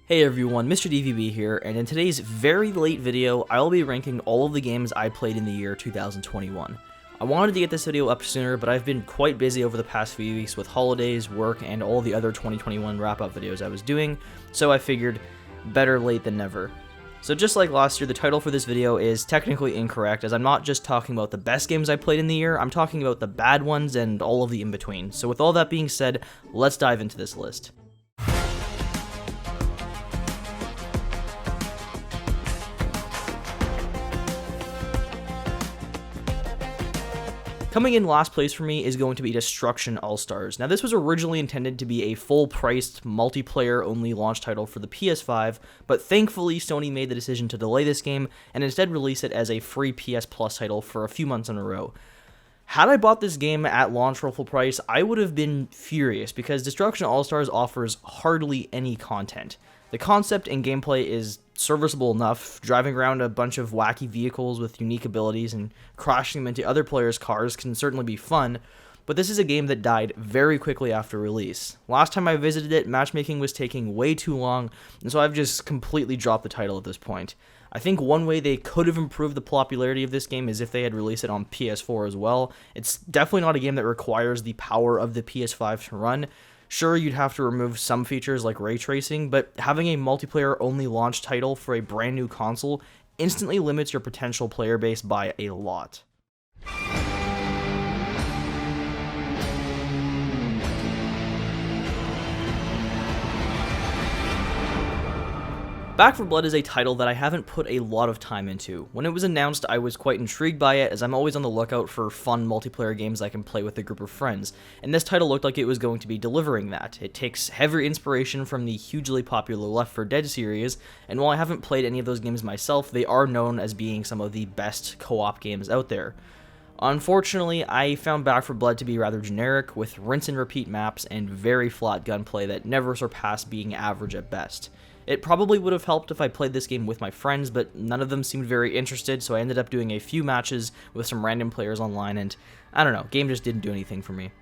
Hey everyone, Mr. DVB here, and in today's very late video, I'll be ranking all of the games I played in the year 2021. I wanted to get this video up sooner, but I've been quite busy over the past few weeks with holidays, work, and all the other 2021 wrap-up videos I was doing, so I figured better late than never. So just like last year, the title for this video is technically incorrect, as I'm not just talking about the best games I played in the year, I'm talking about the bad ones and all of the in-between. So with all that being said, let's dive into this list. Coming in last place for me is going to be Destruction AllStars. Now this was originally intended to be a full-priced, multiplayer-only launch title for the PS5, but thankfully Sony made the decision to delay this game and instead release it as a free PS Plus title for a few months in a row. Had I bought this game at launch for full price, I would have been furious because Destruction AllStars offers hardly any content. The concept and gameplay is serviceable enough. Driving around a bunch of wacky vehicles with unique abilities and crashing them into other players' cars can certainly be fun, but this is a game that died very quickly after release. Last time I visited it, matchmaking was taking way too long, and so I've just completely dropped the title at this point. I think one way they could have improved the popularity of this game is if they had released it on PS4 as well. It's definitely not a game that requires the power of the PS5 to run. Sure, you'd have to remove some features like ray tracing, but having a multiplayer-only launch title for a brand new console instantly limits your potential player base by a lot. Back 4 Blood is a title that I haven't put a lot of time into. When it was announced, I was quite intrigued by it, as I'm always on the lookout for fun multiplayer games I can play with a group of friends, and this title looked like it was going to be delivering that. It takes heavy inspiration from the hugely popular Left 4 Dead series, and while I haven't played any of those games myself, they are known as being some of the best co-op games out there. Unfortunately, I found Back 4 Blood to be rather generic, with rinse and repeat maps and very flat gunplay that never surpassed being average at best. It probably would have helped if I played this game with my friends, but none of them seemed very interested, so I ended up doing a few matches with some random players online, and I don't know, game just didn't do anything for me.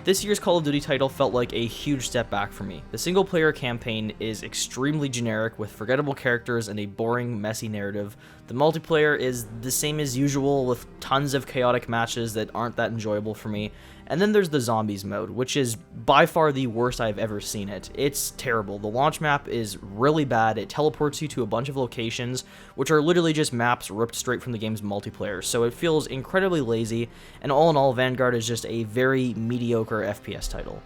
This year's Call of Duty title felt like a huge step back for me. The single-player campaign is extremely generic with forgettable characters and a boring, messy narrative. The multiplayer is the same as usual with tons of chaotic matches that aren't that enjoyable for me. And then there's the zombies mode, which is by far the worst I've ever seen it. It's terrible. The launch map is really bad. It teleports you to a bunch of locations, which are literally just maps ripped straight from the game's multiplayer, so it feels incredibly lazy, and all in all, Vanguard is just a very mediocre FPS title.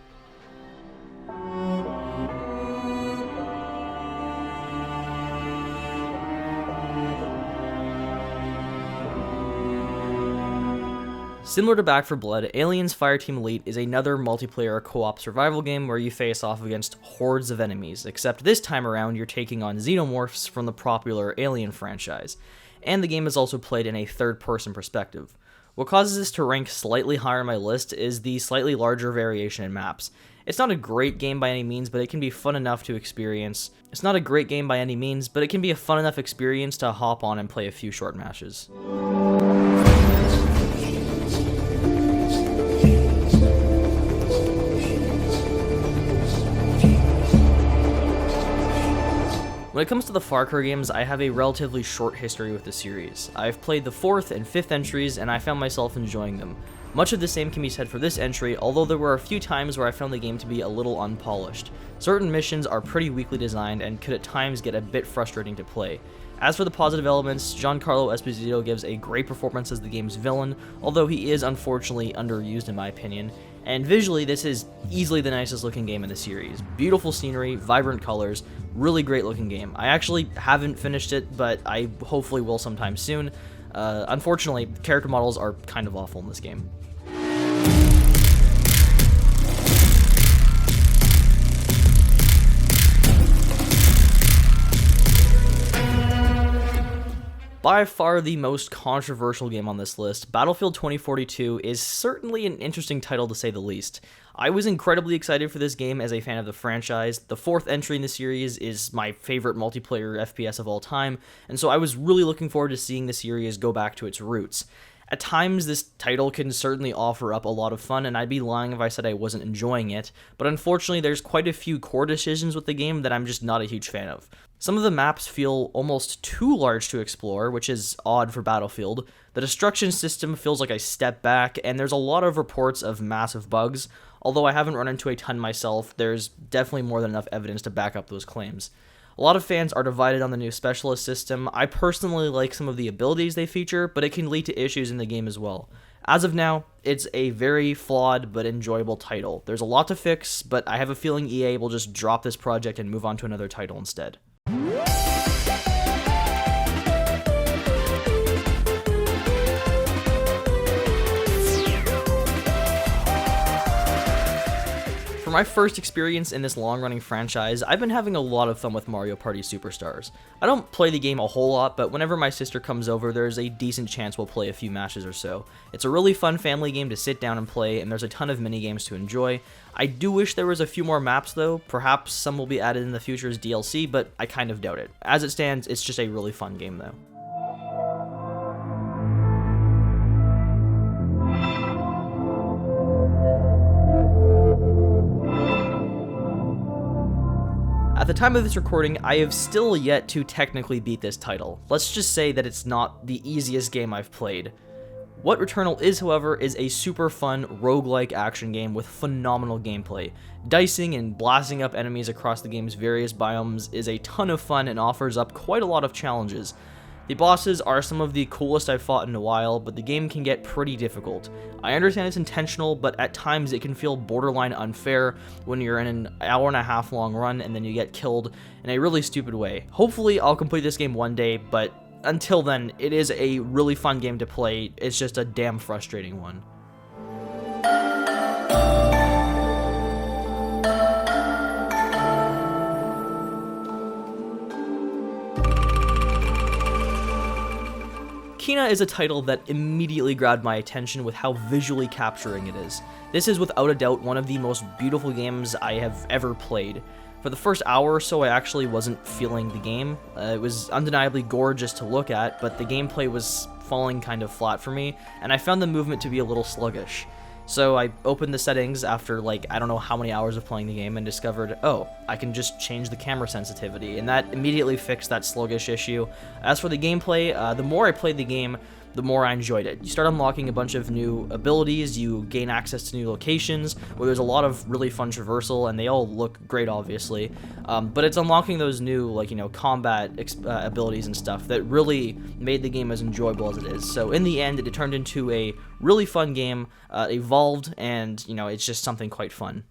Similar to Back 4 Blood, Alien's Fireteam Elite is another multiplayer co-op survival game where you face off against hordes of enemies, except this time around you're taking on xenomorphs from the popular Alien franchise, and the game is also played in a third-person perspective. What causes this to rank slightly higher on my list is the slightly larger variation in maps. It's not a great game by any means, but it can be fun enough to experience. It's not a great game by any means, but it can be a fun enough experience to hop on and play a few short matches. When it comes to the Far Cry games, I have a relatively short history with the series. I've played the 4th and 5th entries, and I found myself enjoying them. Much of the same can be said for this entry, although there were a few times where I found the game to be a little unpolished. Certain missions are pretty weakly designed and could at times get a bit frustrating to play. As for the positive elements, Giancarlo Esposito gives a great performance as the game's villain, although he is unfortunately underused in my opinion. And visually, this is easily the nicest looking game in the series. Beautiful scenery, vibrant colors, really great looking game. I actually haven't finished it, but I hopefully will sometime soon. Unfortunately, character models are kind of awful in this game. By far the most controversial game on this list, Battlefield 2042 is certainly an interesting title to say the least. I was incredibly excited for this game as a fan of the franchise. The 4th entry in the series is my favorite multiplayer FPS of all time, and so I was really looking forward to seeing the series go back to its roots. At times, this title can certainly offer up a lot of fun, and I'd be lying if I said I wasn't enjoying it, but unfortunately there's quite a few core decisions with the game that I'm just not a huge fan of. Some of the maps feel almost too large to explore, which is odd for Battlefield. The destruction system feels like a step back, and there's a lot of reports of massive bugs. Although I haven't run into a ton myself, there's definitely more than enough evidence to back up those claims. A lot of fans are divided on the new specialist system. I personally like some of the abilities they feature, but it can lead to issues in the game as well. As of now, it's a very flawed but enjoyable title. There's a lot to fix, but I have a feeling EA will just drop this project and move on to another title instead. For my first experience in this long-running franchise, I've been having a lot of fun with Mario Party Superstars. I don't play the game a whole lot, but whenever my sister comes over, there's a decent chance we'll play a few matches or so. It's a really fun family game to sit down and play, and there's a ton of mini-games to enjoy. I do wish there was a few more maps though. Perhaps some will be added in the future as DLC, but I kind of doubt it. As it stands, it's just a really fun game though. At the time of this recording, I have still yet to technically beat this title. Let's just say that it's not the easiest game I've played. What Returnal is, however, is a super fun roguelike action game with phenomenal gameplay. Dicing and blasting up enemies across the game's various biomes is a ton of fun and offers up quite a lot of challenges. The bosses are some of the coolest I've fought in a while, but the game can get pretty difficult. I understand it's intentional, but at times it can feel borderline unfair when you're in an hour-and-a-half long run and then you get killed in a really stupid way. Hopefully I'll complete this game one day, but until then, it is a really fun game to play. It's just a damn frustrating one. Kina is a title that immediately grabbed my attention with how visually capturing it is. This is without a doubt one of the most beautiful games I have ever played. For the first hour or so, I actually wasn't feeling the game. It was undeniably gorgeous to look at, but the gameplay was falling kind of flat for me, and I found the movement to be a little sluggish. So I opened the settings after I don't know how many hours of playing the game and discovered, oh, I can just change the camera sensitivity, and that immediately fixed that sluggish issue. As for the gameplay, the more I played the game, the more I enjoyed it. You start unlocking a bunch of new abilities, you gain access to new locations, where there's a lot of really fun traversal, and they all look great, obviously. But it's unlocking those new, combat abilities and stuff that really made the game as enjoyable as it is. So in the end, it turned into a really fun game, evolved, and, it's just something quite fun.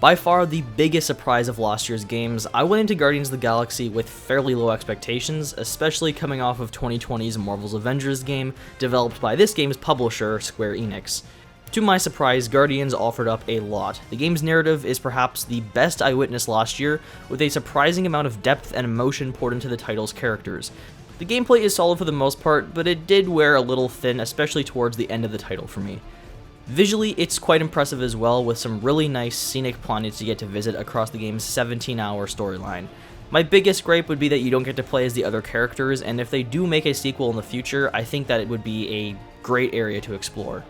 By far the biggest surprise of last year's games, I went into Guardians of the Galaxy with fairly low expectations, especially coming off of 2020's Marvel's Avengers game, developed by this game's publisher, Square Enix. To my surprise, Guardians offered up a lot. The game's narrative is perhaps the best I witnessed last year, with a surprising amount of depth and emotion poured into the title's characters. The gameplay is solid for the most part, but it did wear a little thin, especially towards the end of the title for me. Visually, it's quite impressive as well, with some really nice scenic planets you get to visit across the game's 17-hour storyline. My biggest gripe would be that you don't get to play as the other characters, and if they do make a sequel in the future, I think that it would be a great area to explore.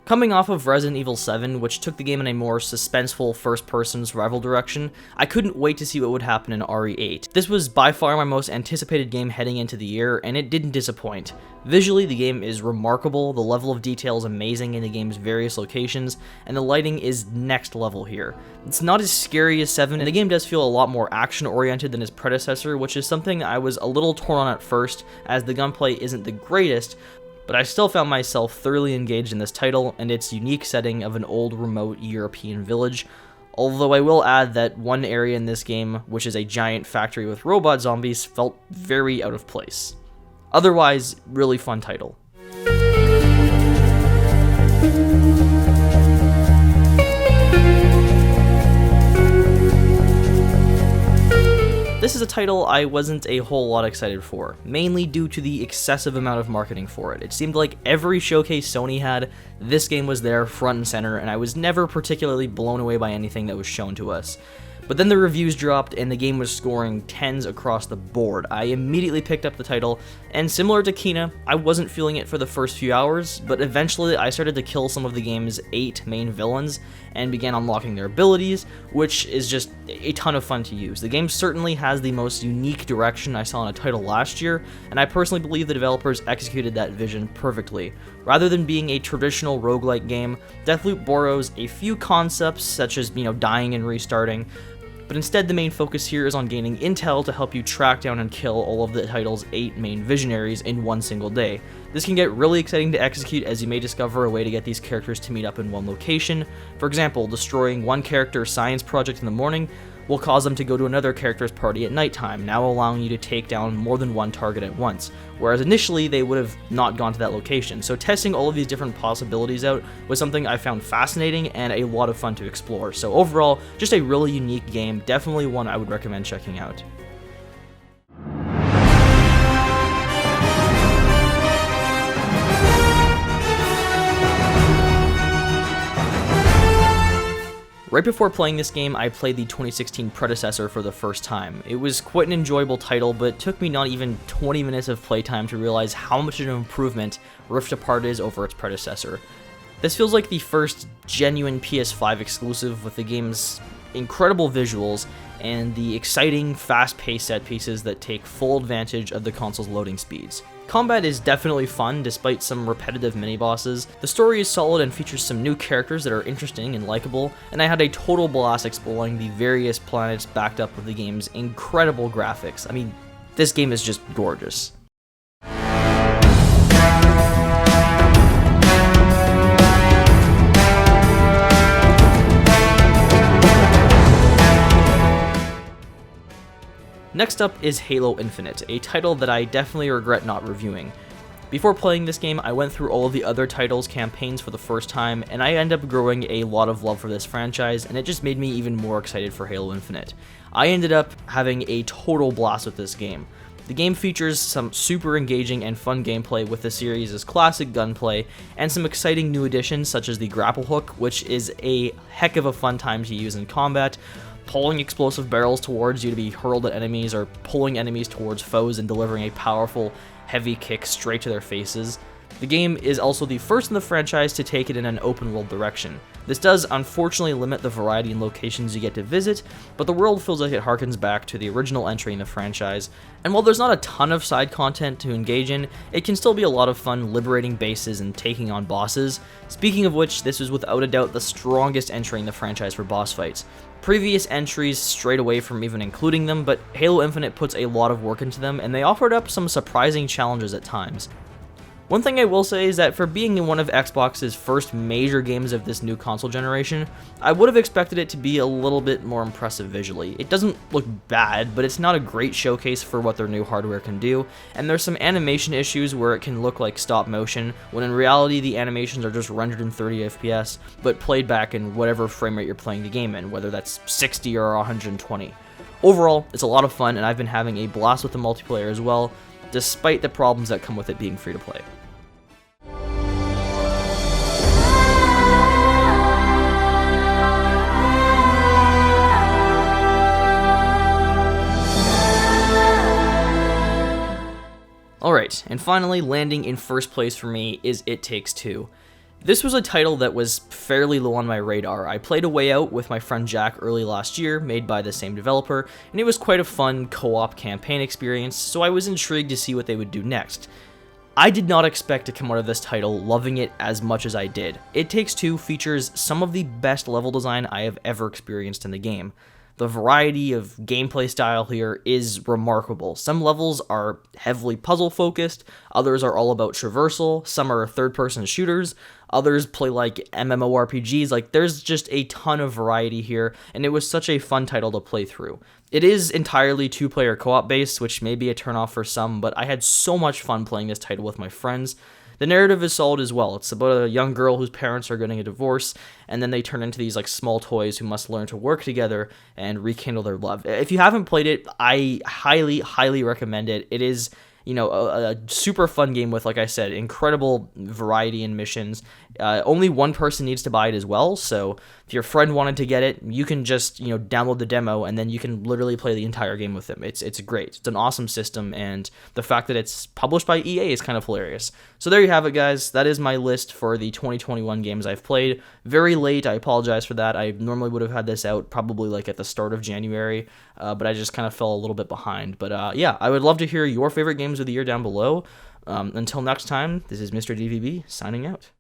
Coming off of Resident Evil 7, which took the game in a more suspenseful first-person survival direction, I couldn't wait to see what would happen in RE8. This was by far my most anticipated game heading into the year, and it didn't disappoint. Visually, the game is remarkable, the level of detail is amazing in the game's various locations, and the lighting is next level here. It's not as scary as 7, and the game does feel a lot more action-oriented than its predecessor, which is something I was a little torn on at first, as the gunplay isn't the greatest, but I still found myself thoroughly engaged in this title and its unique setting of an old remote European village, although I will add that one area in this game, which is a giant factory with robot zombies, felt very out of place. Otherwise, really fun title. this is a title I wasn't a whole lot excited for, mainly due to the excessive amount of marketing for it. It seemed like every showcase Sony had, this game was there front and center, and I was never particularly blown away by anything that was shown to us. But then the reviews dropped and the game was scoring 10s across the board. I immediately picked up the title, and similar to Kina, I wasn't feeling it for the first few hours, but eventually I started to kill some of the game's 8 main villains and began unlocking their abilities, which is just a ton of fun to use. The game certainly has the most unique direction I saw in a title last year, and I personally believe the developers executed that vision perfectly. Rather than being a traditional roguelike game, Deathloop borrows a few concepts such as, dying and restarting, but instead the main focus here is on gaining intel to help you track down and kill all of the title's 8 main visionaries in one single day. This can get really exciting to execute, as you may discover a way to get these characters to meet up in one location. For example, destroying one character's science project in the morning will cause them to go to another character's party at nighttime, now allowing you to take down more than one target at once, whereas initially they would have not gone to that location. So testing all of these different possibilities out was something I found fascinating and a lot of fun to explore. So overall, just a really unique game, definitely one I would recommend checking out. Right before playing this game, I played the 2016 predecessor for the first time. It was quite an enjoyable title, but it took me not even 20 minutes of playtime to realize how much of an improvement Rift Apart is over its predecessor. This feels like the first genuine PS5 exclusive, with the game's incredible visuals and the exciting, fast-paced set pieces that take full advantage of the console's loading speeds. Combat is definitely fun, despite some repetitive mini-bosses. The story is solid and features some new characters that are interesting and likable, and I had a total blast exploring the various planets backed up with the game's incredible graphics. I mean, this game is just gorgeous. Next up is Halo Infinite, a title that I definitely regret not reviewing. Before playing this game, I went through all of the other titles' campaigns for the first time, and I ended up growing a lot of love for this franchise, and it just made me even more excited for Halo Infinite. I ended up having a total blast with this game. The game features some super engaging and fun gameplay with the series' classic gunplay, and some exciting new additions such as the grapple hook, which is a heck of a fun time to use in combat, pulling explosive barrels towards you to be hurled at enemies, or pulling enemies towards foes and delivering a powerful, heavy kick straight to their faces. The game is also the first in the franchise to take it in an open world direction. This does unfortunately limit the variety in locations you get to visit, but the world feels like it harkens back to the original entry in the franchise, and while there's not a ton of side content to engage in, it can still be a lot of fun liberating bases and taking on bosses. Speaking of which, this is without a doubt the strongest entry in the franchise for boss fights. Previous entries strayed away from even including them, but Halo Infinite puts a lot of work into them, and they offered up some surprising challenges at times. One thing I will say is that for being in one of Xbox's first major games of this new console generation, I would have expected it to be a little bit more impressive visually. It doesn't look bad, but it's not a great showcase for what their new hardware can do, and there's some animation issues where it can look like stop motion, when in reality the animations are just rendered in 30 FPS, but played back in whatever frame rate you're playing the game in, whether that's 60 or 120. Overall, it's a lot of fun, and I've been having a blast with the multiplayer as well, despite the problems that come with it being free to play. Alright, and finally landing in first place for me is It Takes Two. This was a title that was fairly low on my radar. I played A Way Out with my friend Jack early last year, made by the same developer, and it was quite a fun co-op campaign experience, so I was intrigued to see what they would do next. I did not expect to come out of this title loving it as much as I did. It Takes Two features some of the best level design I have ever experienced in the game. The variety of gameplay style here is remarkable. Some levels are heavily puzzle-focused, others are all about traversal, some are third-person shooters, others play like MMORPGs. Like, there's just a ton of variety here, and it was such a fun title to play through. It is entirely two-player co-op based, which may be a turnoff for some, but I had so much fun playing this title with my friends. the narrative is solid as well. It's about a young girl whose parents are getting a divorce, and then they turn into these like small toys who must learn to work together and rekindle their love. If you haven't played it, I highly recommend it. It is, you know, a super fun game with, like I said, incredible variety in missions. Only one person needs to buy it as well, so if your friend wanted to get it, you can just, you know, download the demo, and then you can literally play the entire game with them. It's great. It's an awesome system, and the fact that it's published by EA is kind of hilarious. So there you have it, guys. That is my list for the 2021 games I've played. Very late, I apologize for that. I normally would have had this out probably like at the start of January, but I just kind of fell a little bit behind. But yeah, I would love to hear your favorite games of the year down below. Until next time, this is Mr. DVB signing out.